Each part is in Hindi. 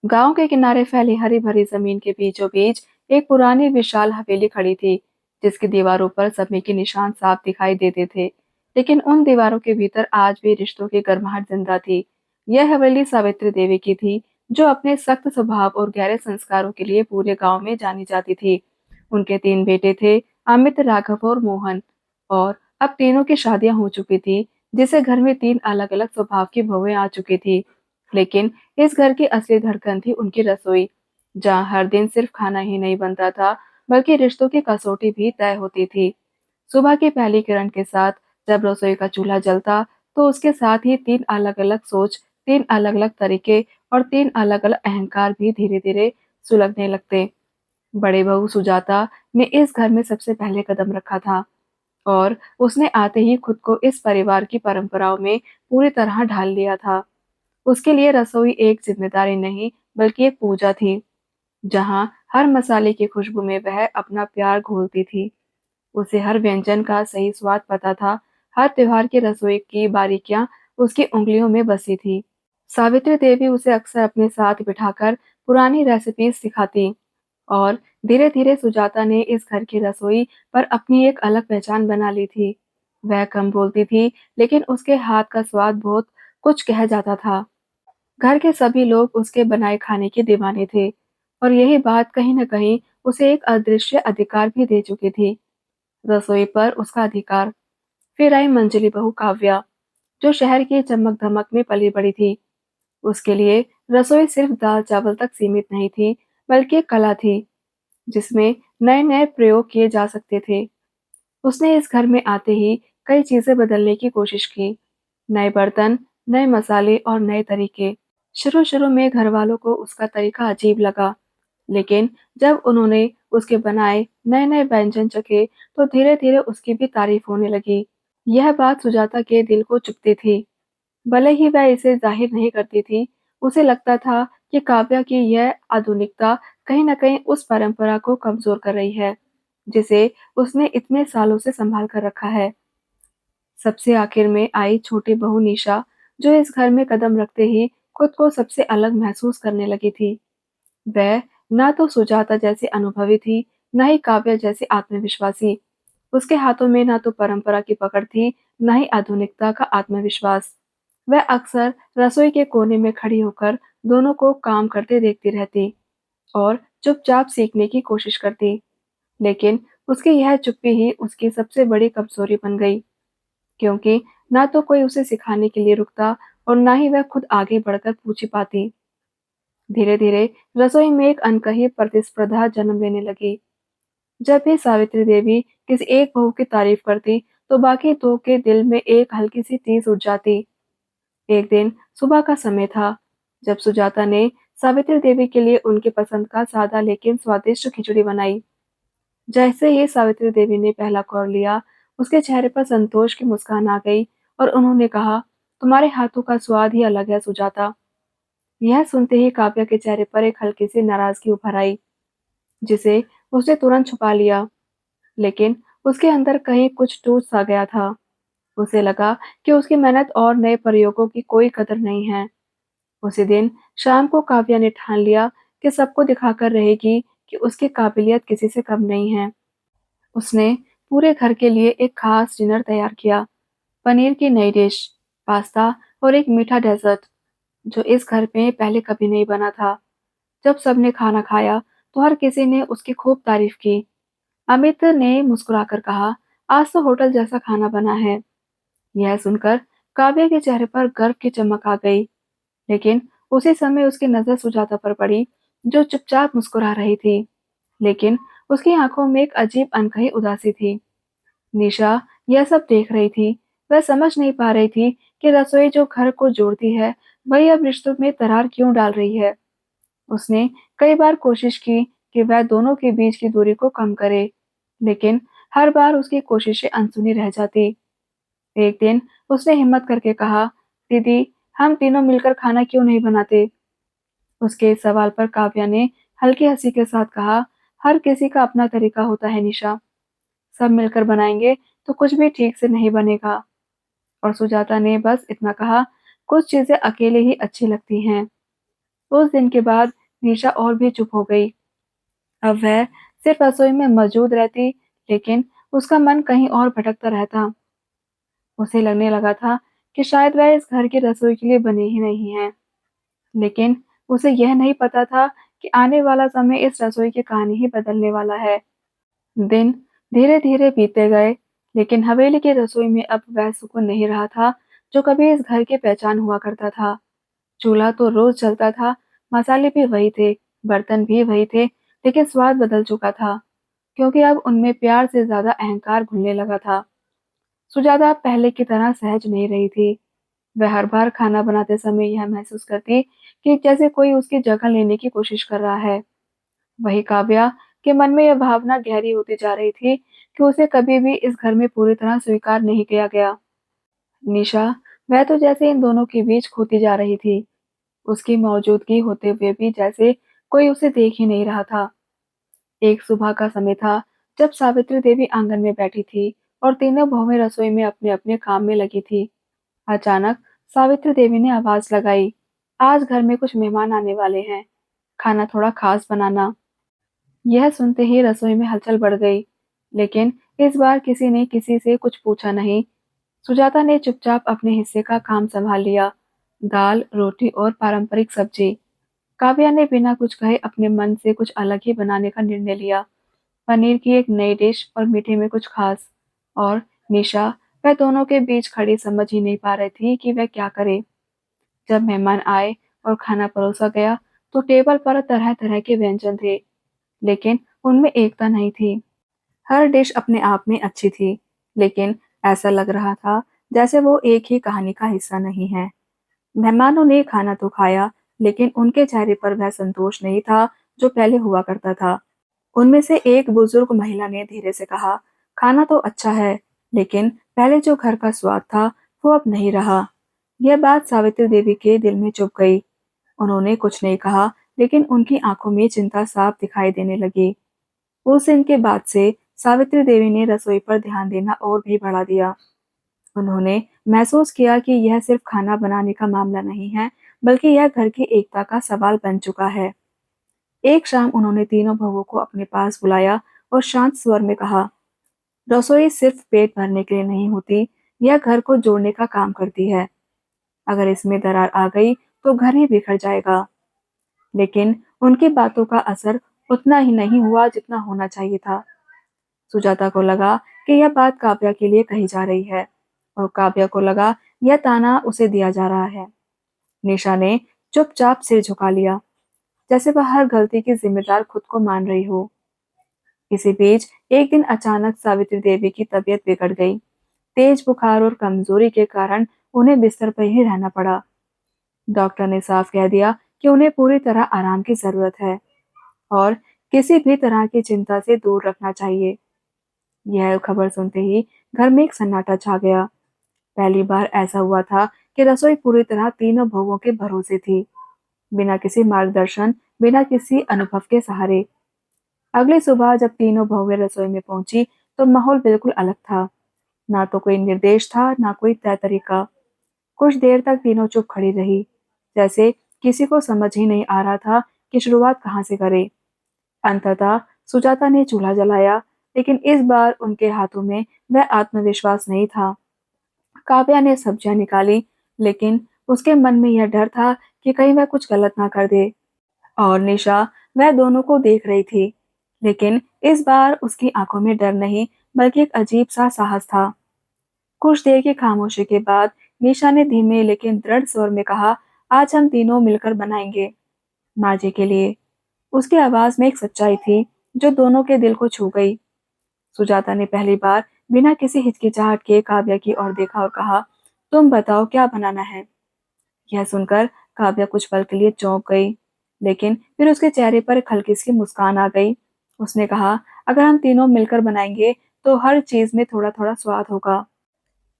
गांव के किनारे फैली हरी भरी जमीन के बीचों बीच एक पुरानी विशाल हवेली खड़ी थी, जिसकी दीवारों पर समय के निशान साफ दिखाई देते थे। लेकिन उन दीवारों के भीतर आज भी रिश्तों की गर्माहट जिंदा थी। यह हवेली सावित्री देवी की थी, जो अपने सख्त स्वभाव और गहरे संस्कारों के लिए पूरे गांव में जानी जाती थी। उनके 3 बेटे थे, अमित, राघव और मोहन। और अब तीनों की शादियां हो चुकी थी, जिससे घर में 3 अलग अलग स्वभाव की बहुएं आ चुकी थी। लेकिन इस घर की असली धड़कन थी उनकी रसोई, जहाँ हर दिन सिर्फ खाना ही नहीं बनता था, बल्कि रिश्तों की कसौटी भी तय होती थी। सुबह की पहली किरण के साथ जब रसोई का चूल्हा जलता, तो उसके साथ ही 3 अलग अलग सोच, 3 अलग अलग तरीके और 3 अलग अलग अहंकार भी धीरे धीरे सुलगने लगते। बड़े बहू सुजाता ने इस घर में सबसे पहले कदम रखा था, और उसने आते ही खुद को इस परिवार की परंपराओं में पूरी तरह ढाल लिया था। उसके लिए रसोई एक जिम्मेदारी नहीं, बल्कि एक पूजा थी, जहाँ हर मसाले की खुशबू में वह अपना प्यार घोलती थी। उसे हर व्यंजन का सही स्वाद पता था, हर त्योहार की रसोई की बारीकियां उसकी उंगलियों में बसी थी। सावित्री देवी उसे अक्सर अपने साथ बिठाकर पुरानी रेसिपीज सिखाती, और धीरे धीरे सुजाता ने इस घर की रसोई पर अपनी एक अलग पहचान बना ली थी। वह कम बोलती थी, लेकिन उसके हाथ का स्वाद बहुत कुछ कह जाता था। घर के सभी लोग उसके बनाए खाने के दीवाने थे, और यही बात कहीं न कहीं उसे एक अदृश्य अधिकार भी दे चुकी थी, रसोई पर उसका अधिकार। फिर आई मंजली बहू काव्या, जो शहर की चमक-धमक में पली-बड़ी थी। उसके लिए रसोई सिर्फ दाल-चावल तक सीमित नहीं थी, बल्कि एक कला थी, जिसमें नए-नए प्रयोग किए जा सकते थे। उसने इस घर में आते ही कई चीजें बदलने की कोशिश की। नए बर्तन, नए मसाले और नए तरीके। शुरू-शुरू में घरवालों को उसका तरीका अजीब लगा, लेकिन जब उन्होंने उसके बनाए नए-नए व्यंजन चखे, तो धीरे-धीरे उसकी भी तारीफ होने लगी। यह बात सुजाता के दिल को चुभती थी। भले ही वह इसे जाहिर नहीं करती थी, उसे लगता था कि काव्या की यह आधुनिकता कहीं न कहीं उस परंपरा को कमजोर कर रही है, जिसे उसने इतने सालों से संभाल कर रखा है। सबसे आखिर में आई छोटी बहू निशा, जो इस घर में कदम रखते ही खुद को सबसे अलग महसूस करने लगी थी। वह ना तो सुजाता जैसी अनुभवी थी, ना ही काव्या जैसी आत्मविश्वासी। उसके हाथों में ना तो परंपरा की पकड़ थी, ना ही आधुनिकता का आत्मविश्वास। वह अक्सर रसोई के कोने में खड़ी होकर दोनों को काम करते देखती रहती, और चुपचाप सीखने की कोशिश करती। लेकिन उसकी यह चुप्पी ही उसकी सबसे बड़ी कमजोरी बन गई, क्योंकि ना तो कोई उसे सिखाने के लिए रुकता, और ना ही वह खुद आगे बढ़कर पूछ ही पाती। धीरे धीरे रसोई में एक अनकही प्रतिस्पर्धा जन्म लेने लगी। जब भी सावित्री देवी किसी एक बहू की तारीफ करती, तो बाकी दो के दिल में एक हल्की सी टीस उठ जाती। एक दिन सुबह का समय था, जब सुजाता ने सावित्री देवी के लिए उनके पसंद का सादा लेकिन स्वादिष्ट खिचड़ी बनाई। जैसे ही सावित्री देवी ने पहला कौर लिया, उसके चेहरे पर संतोष की मुस्कान आ गई, और उन्होंने कहा, तुम्हारे हाथों का स्वाद ही अलग है सुजाता। यह सुनते ही काव्या के चेहरे पर एक हल्की सी नाराजगी उभर आई, जिसे उसने तुरंत छुपा लिया। लेकिन उसके अंदर कहीं कुछ टूट सा गया था। उसे लगा कि उसकी मेहनत और नए प्रयोगों की कोई कदर नहीं है। उसी दिन शाम को काव्या ने ठान लिया कि सबको दिखाकर रहेगी कि उसकी काबिलियत किसी से कम नहीं है। उसने पूरे घर के लिए एक खास डिनर तैयार किया। पनीर की नई डिश, पास्ता और एक मीठा डेजर्ट, जो इस घर में पहले कभी नहीं बना था। जब सबने खाना खाया, तो हर किसी ने उसकी खूब तारीफ की। अमित ने मुस्कुराकर कहा, आज तो होटल जैसा खाना बना है। यह सुनकर काव्या के चेहरे पर गर्व की चमक आ गई, लेकिन उसी समय उसकी नजर सुजाता पर पड़ी, जो चुपचाप मुस्कुरा रही थी, लेकिन उसकी आंखों में एक अजीब अनकही उदासी थी। निशा यह सब देख रही थी। वह समझ नहीं पा रही थी कि रसोई जो घर को जोड़ती है, वही अब रिश्तों में दरार क्यों डाल रही है। उसने कई बार कोशिश की कि वह दोनों के बीच की दूरी को कम करे, लेकिन हर बार उसकी कोशिशें अनसुनी रह जाती। एक दिन उसने हिम्मत करके कहा, दीदी, हम तीनों मिलकर खाना क्यों नहीं बनाते? उसके इस सवाल पर काव्या ने हल्की हंसी के साथ कहा, हर किसी का अपना तरीका होता है निशा। सब मिलकर बनाएंगे तो कुछ भी ठीक से नहीं बनेगा। और सुजाता ने बस इतना कहा, कुछ चीजें अकेले ही अच्छी लगती हैं। उस दिन के बाद निशा और भी चुप हो गई। अब वह सिर्फ रसोई में मौजूद रहती, लेकिन उसका मन कहीं और भटकता रहता। उसे लगने लगा था कि शायद वह इस घर की रसोई के लिए बनी ही नहीं है। लेकिन उसे यह नहीं पता था कि आने वाला समय इस रसोई की कहानी ही बदलने वाला है। दिन धीरे-धीरे बीतते गए, लेकिन हवेली की रसोई में अब वह सुकून नहीं रहा था, जो कभी इस घर की पहचान हुआ करता था। चूल्हा तो रोज जलता था, मसाले भी वही थे, बर्तन भी वही थे, लेकिन स्वाद बदल चुका था, क्योंकि अब उनमें प्यार से ज्यादा अहंकार घुलने लगा था। सुजाता अब पहले की तरह सहज नहीं रही थी। वह हर बार खाना बनाते समय यह महसूस करती कि जैसे कोई उसकी जगह लेने की कोशिश कर रहा है। वही काव्या के मन में यह भावना गहरी होती जा रही थी कि उसे कभी भी इस घर में पूरी तरह स्वीकार नहीं किया गया। निशा, वह तो जैसे इन दोनों के बीच खोती जा रही थी, उसकी मौजूदगी होते हुए भी जैसे कोई उसे देख ही नहीं रहा था। एक सुबह का समय था, जब सावित्री देवी आंगन में बैठी थी और तीनों बहुएं रसोई में अपने अपने काम में लगी थी। अचानक सावित्री देवी ने आवाज लगाई, आज घर में कुछ मेहमान आने वाले हैं, खाना थोड़ा खास बनाना। यह सुनते ही रसोई में हलचल बढ़ गई, लेकिन इस बार किसी ने किसी से कुछ पूछा नहीं। सुजाता ने चुपचाप अपने हिस्से का काम संभाल लिया, दाल, रोटी और पारंपरिक सब्जी। काव्या ने बिना कुछ कहे अपने मन से कुछ अलग ही बनाने का निर्णय लिया, पनीर की एक नई डिश और मीठे में कुछ खास। और निशा, वह दोनों के बीच खड़ी समझ ही नहीं पा रही थी कि वह क्या करे। जब मेहमान आए और खाना परोसा गया, तो टेबल पर तरह तरह के व्यंजन थे, लेकिन उनमें एकता नहीं थी। हर डिश अपने आप में अच्छी थी, लेकिन ऐसा लग रहा था जैसे वो एक ही कहानी का हिस्सा नहीं है। मेहमानों ने खाना तो खाया, लेकिन उनके चेहरे पर वह संतोष नहीं था जो पहले हुआ करता था। उनमें से एक बुजुर्ग महिला ने धीरे से कहा, खाना तो अच्छा है, लेकिन पहले जो घर का स्वाद था, वो अब नहीं रहा। यह बात सावित्री देवी के दिल में चुभ गई। उन्होंने कुछ नहीं कहा, लेकिन उनकी आंखों में चिंता साफ दिखाई देने लगी। उस दिन के बाद से सावित्री देवी ने रसोई पर ध्यान देना और भी बढ़ा दिया। उन्होंने महसूस किया कि यह सिर्फ खाना बनाने का मामला नहीं है, बल्कि यह घर की एकता का सवाल बन चुका है। एक शाम उन्होंने तीनों बहुओं को अपने पास बुलाया और शांत स्वर में कहा, रसोई सिर्फ पेट भरने के लिए नहीं होती, यह घर को जोड़ने का काम करती है। अगर इसमें दरार आ गई, तो घर ही बिखर जाएगा। लेकिन उनकी बातों का असर उतना ही नहीं हुआ जितना होना चाहिए था। सुजाता को लगा कि यह बात काव्या के लिए कही जा रही है, और काव्या को लगा यह ताना उसे दिया जा रहा है। निशा ने चुपचाप सिर झुका लिया, जैसे वह हर गलती की जिम्मेदार खुद को मान रही हो। इसी बीच एक दिन अचानक सावित्री देवी की तबीयत बिगड़ गई। तेज बुखार और कमजोरी के कारण उन्हें बिस्तर पर ही रहना पड़ा। डॉक्टर ने साफ कह दिया कि उन्हें पूरी तरह आराम की जरूरत है और किसी भी तरह की चिंता से दूर रखना चाहिए। यह खबर सुनते ही घर में एक सन्नाटा छा गया। पहली बार ऐसा हुआ था कि रसोई पूरी तरह तीनों बहुओं के भरोसे थी, बिना किसी मार्गदर्शन, बिना किसी अनुभव के सहारे। अगली सुबह जब तीनों बहुएं रसोई में पहुंची, तो माहौल बिल्कुल अलग था। ना तो कोई निर्देश था, ना कोई तय तरीका। कुछ देर तक तीनों चुप खड़ी रही, जैसे किसी को समझ ही नहीं आ रहा था कि शुरुआत कहाँ से करे। अंततः सुजाता ने चूल्हा जलाया, लेकिन इस बार उनके हाथों में वह आत्मविश्वास नहीं था। काव्या ने सब्जियां निकाली, लेकिन उसके मन में यह डर था कि कहीं वह कुछ गलत ना कर दे। और निशा, वह दोनों को देख रही थी, लेकिन इस बार उसकी आंखों में डर नहीं, बल्कि एक अजीब सा साहस था। कुछ देर की खामोशी के बाद निशा ने धीमे लेकिन दृढ़ स्वर में कहा, आज हम तीनों मिलकर बनाएंगे, माँ जी के लिए। उसकी आवाज में एक सच्चाई थी जो दोनों के दिल को छू गई। सुजाता ने पहली बार बिना किसी हिचकिचाहट के काव्या की ओर देखा और कहा, तुम बताओ क्या बनाना है। यह सुनकर काव्या कुछ पल के लिए चौंक गई, लेकिन फिर उसके चेहरे पर एक हल्की सी मुस्कान आ गई। उसने कहा, अगर हम तीनों मिलकर बनाएंगे, तो हर चीज में थोड़ा थोड़ा स्वाद होगा।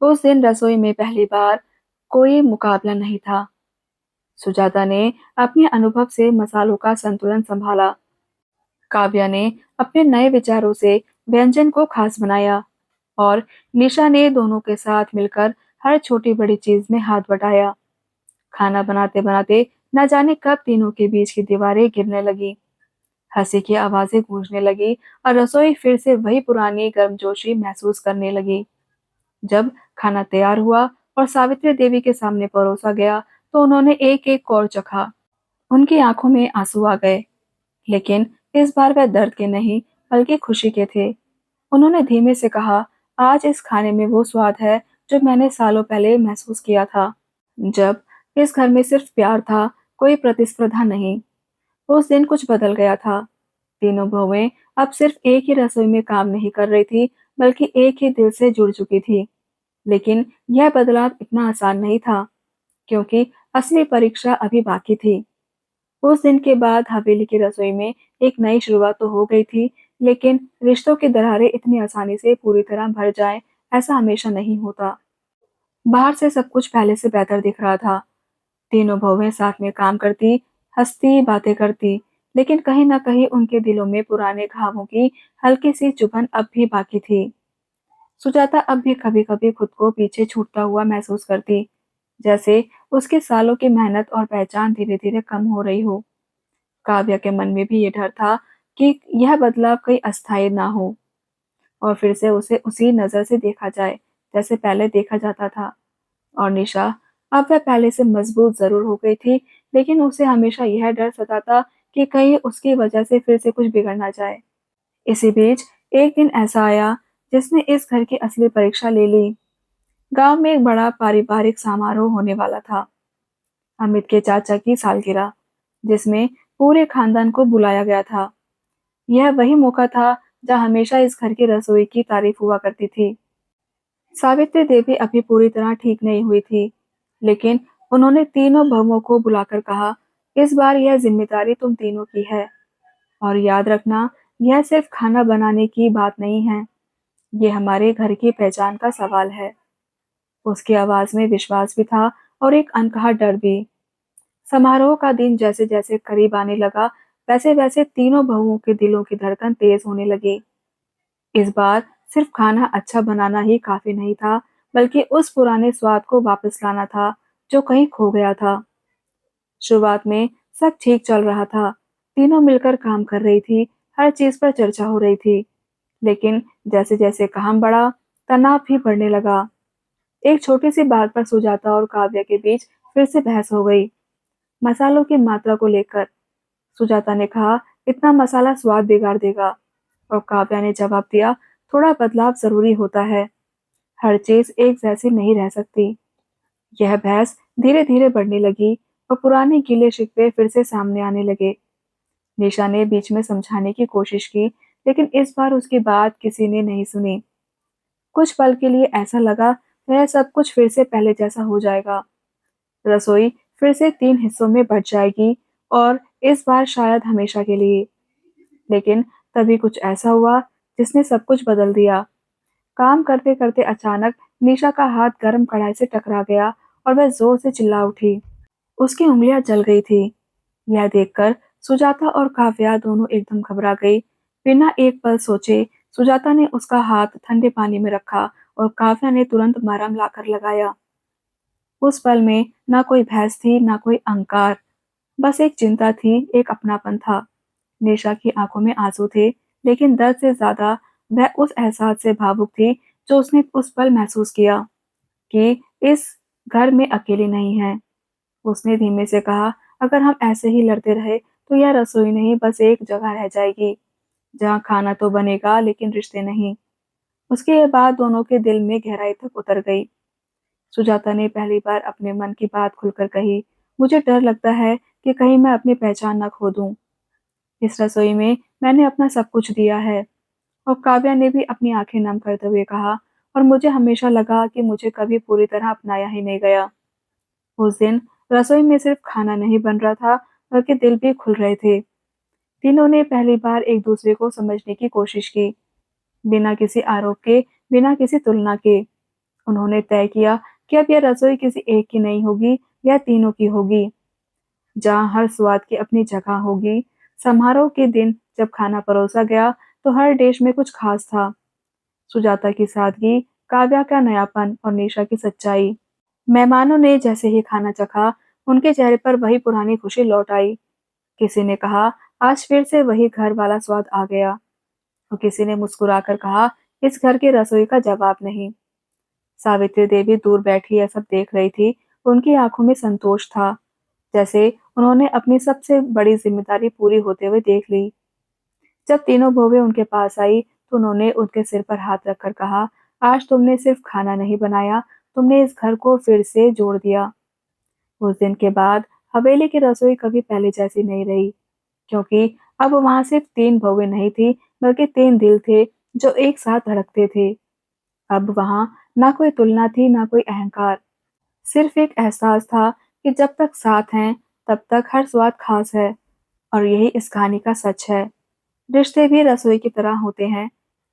उस दिन रसोई में पहली बार कोई मुकाबला नहीं था। सुजाता ने अपने अनुभव से मसालों का संतुलन संभाला। काव्या ने अपने नए विचारों से व्यंजन को खास बनाया, और निशा ने दोनों के साथ मिलकर हर छोटी बड़ी चीज में हाथ बटाया। खाना बनाते बनाते न जाने कब तीनों के बीच की दीवारें गिरने लगी, हंसी की आवाजें गूंजने लगी और रसोई फिर से वही पुरानी गर्मजोशी महसूस करने लगी। जब खाना तैयार हुआ और सावित्री देवी के सामने परोसा गया, तो उन्होंने एक-एक कौर चखा। उनकी आंखों में आंसू आ गए, लेकिन इस बार वह दर्द के नहीं, बल्कि खुशी के थे। उन्होंने धीमे से कहा, आज इस खाने में वो स्वाद है जो मैंने सालों पहले महसूस किया था, जब इस घर में सिर्फ प्यार था, कोई प्रतिस्पर्धा नहीं। उस दिन कुछ बदल गया था। तीनों बहुएं अब सिर्फ एक ही रसोई में काम नहीं कर रही थी, बल्कि एक ही दिल से जुड़ चुकी थी। लेकिन यह बदलाव इतना आसान नहीं था, क्योंकि असली परीक्षा अभी बाकी थी। उस दिन के बाद हवेली की रसोई में एक नई शुरुआत तो हो गई थी, लेकिन रिश्तों की दरारें इतनी आसानी से पूरी तरह भर जाएं, ऐसा हमेशा नहीं होता। बाहर से सब कुछ पहले से बेहतर दिख रहा था। तीनों बहुएं साथ में काम करती, हंसती, बातें करती, लेकिन कहीं न कहीं उनके दिलों में पुराने घावों की हल्की सी चुभन अब भी बाकी थी। सुजाता अब भी कभी-कभी खुद को पीछे छूटता हुआ महसूस करती, जैसे उसके सालों की मेहनत और पहचान धीरे-धीरे कम हो रही हो। काव्या के मन में भी ये डर था कि यह बदलाव कहीं अस्थायी ना हो और फिर से उसे उसी नज़र से देखा जाए, जैसे पहले देखा जाता था। और निशा, अब वह पहले से मजबूत ज़रूर हो गई थी, लेकिन उसे हमेशा यह डर सताता कि कहीं उसकी वजह से फिर से कुछ बिगड़ ना जाए। इसी बीच एक दिन ऐसा आया जिसने इस घर की असली परीक्षा ले ली। गांव में एक बड़ा पारिवारिक समारोह होने वाला था। अमित के चाचा की सालगिरह, जिसमें पूरे खानदान को बुलाया गया था। यह वही मौका था जहाँ हमेशा इस घर की रसोई की तारीफ हुआ करती थी। सावित्री देवी अभी पूरी तरह ठीक नहीं हुई थी, लेकिन उन्होंने तीनों बहुओं को बुलाकर कहा, इस बार यह जिम्मेदारी तुम तीनों की है और याद रखना, यह सिर्फ खाना बनाने की बात नहीं है, ये हमारे घर की पहचान का सवाल है। उसकी आवाज में विश्वास भी था और एक अनकहा डर भी। समारोह का दिन जैसे जैसे करीब आने लगा, वैसे वैसे तीनों बहुओं के दिलों की धड़कन तेज होने लगी। इस बार सिर्फ खाना अच्छा बनाना ही काफी नहीं था, बल्कि उस पुराने स्वाद को वापस लाना था, जो कहीं खो गया था। शुरुआत में सब ठीक चल रहा था, तीनों मिलकर काम कर रही थी, हर चीज पर चर्चा हो रही थी। लेकिन जैसे जैसे काम बढ़ा, तनाव भी बढ़ने लगा। एक छोटी सी बात पर सुजाता और काव्या के बीच फिर से बहस हो गई, मसालों की मात्रा को लेकर। सुजाता ने कहा, इतना मसाला स्वाद बिगाड़ देगा, और काव्या ने जवाब दिया, थोड़ा बदलाव जरूरी होता है, हर चीज एक जैसी नहीं रह सकती। यह बहस धीरे धीरे बढ़ने लगी और पुराने गिले शिकवे फिर से सामने आने लगे। निशा ने बीच में समझाने की कोशिश की, लेकिन इस बार उसकी बात किसी ने नहीं सुनी। कुछ पल के लिए ऐसा लगा वह सब कुछ फिर से पहले जैसा हो जाएगा। रसोई फिर से 3 हिस्सों में बँट जाएगी और इस बार शायद हमेशा के लिए। लेकिन तभी कुछ ऐसा हुआ जिसने सब कुछ बदल दिया। काम करते-करते अचानक निशा का हाथ गरम कढ़ाई से टकरा गया और वह जोर से चिल्ला उठी। उसकी उंगलियां जल गई थी। यह देखकर सुजाता और काव्या दोनों एकदम घबरा गई। बिना एक पल सोचे सुजाता ने उसका हाथ ठंडे पानी में रखा और काव्या ने तुरंत मरहम लाकर लगाया। उस पल में ना कोई भैंस थी, ना कोई अहंकार, बस एक चिंता थी, एक अपनापन था। निशा की आंखों में आंसू थे, लेकिन दर्द से ज्यादा वह उस एहसास से भावुक थी जो उसने उस पल महसूस किया कि इस घर में अकेली नहीं है। उसने धीमे से कहा, अगर हम ऐसे ही लड़ते रहे तो यह रसोई नहीं, बस एक जगह रह जाएगी जहाँ खाना तो बनेगा लेकिन रिश्ते नहीं। उसकी ये बात दोनों के दिल में गहराई तक उतर गई। सुजाता ने पहली बार अपने मन की बात खुलकर कही, मुझे डर लगता है कि कहीं मैं अपनी पहचान न खो दूं। इस रसोई में मैंने अपना सब कुछ दिया है। और काव्या ने भी अपनी आंखें नम करते हुए कहा, और मुझे हमेशा लगा कि मुझे कभी पूरी तरह अपनाया ही नहीं गया। उस दिन रसोई में सिर्फ खाना नहीं बन रहा था, बल्कि दिल भी खुल रहे थे। तीनों ने पहली बार एक दूसरे को समझने की कोशिश की, बिना किसी आरोप के, बिना किसी तुलना के। उन्होंने तय किया कि अब यह रसोई किसी एक की नहीं होगी, यह तीनों की होगी, जहाँ हर स्वाद की अपनी जगह होगी। समारोह के दिन जब खाना परोसा गया, तो हर डिश में कुछ खास था। सुजाता की सादगी, काव्या का नयापन और निशा की सच्चाई। मेहमानों ने जैसे ही खाना चखा, उनके चेहरे पर वही पुरानी खुशी लौट आई। किसी ने कहा, आज फिर से वही घर वाला स्वाद आ गया। और किसी ने मुस्कुराकर कहा, इस घर की रसोई का जवाब नहीं। सावित्री देवी दूर बैठी यह सब देख रही थी। उनकी आंखों में संतोष था, जैसे उन्होंने अपनी सबसे बड़ी जिम्मेदारी पूरी होते हुए देख ली। जब तीनों बहुएं उनके पास आई, तो उन्होंने उनके सिर पर हाथ रखकर कहा, आज तुमने सिर्फ खाना नहीं बनाया, तुमने इस घर को फिर से जोड़ दिया। उस दिन के बाद हवेली की रसोई कभी पहले जैसी नहीं रही, क्योंकि अब वहां सिर्फ 3 बहुएं नहीं थी, बल्कि 3 दिल थे जो एक साथ धड़कते थे। अब वहां ना कोई तुलना थी, ना कोई अहंकार, सिर्फ एक एहसास था कि जब तक साथ हैं, तब तक हर स्वाद खास है। और यही इस कहानी का सच है। रिश्ते भी रसोई की तरह होते हैं।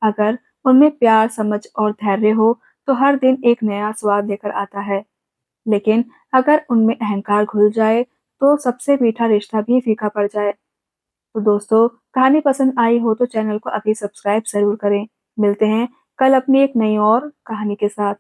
अगर उनमें प्यार, समझ और धैर्य हो, तो हर दिन एक नया स्वाद लेकर आता है। लेकिन अगर उनमें अहंकार घुल जाए, तो सबसे मीठा रिश्ता भी फीका पड़ जाए। तो दोस्तों, कहानी पसंद आई हो तो चैनल को अभी सब्सक्राइब ज़रूर करें। मिलते हैं कल अपनी एक नई और कहानी के साथ।